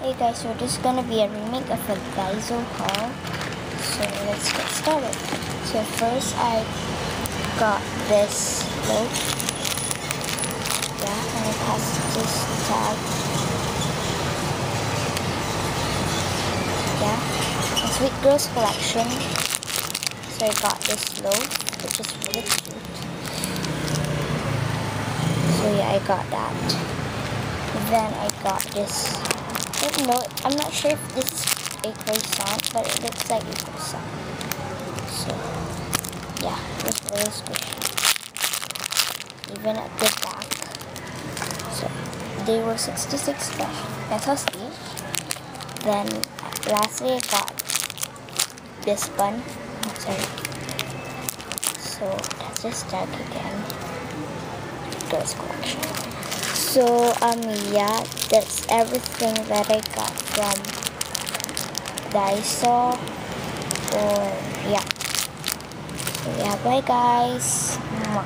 Hey guys, so this is gonna be a remake of a Daiso haul. So let's get started. So first I got this loaf. Yeah, and it has this tag. Yeah, a Sweet Girls collection. So I got this loaf, which is really cute. So yeah, I got that. Then I got this. I don't know, I'm not sure if this is a croissant, but it looks like a croissant. So yeah, it's really squishy. Even at the back. So they were 66 pesos each. Then lastly I got this bun. Oh, sorry. So that's just tag again. Girls collection. So yeah, that's everything that I got from Daiso. Or yeah. So yeah, bye guys. Mwah.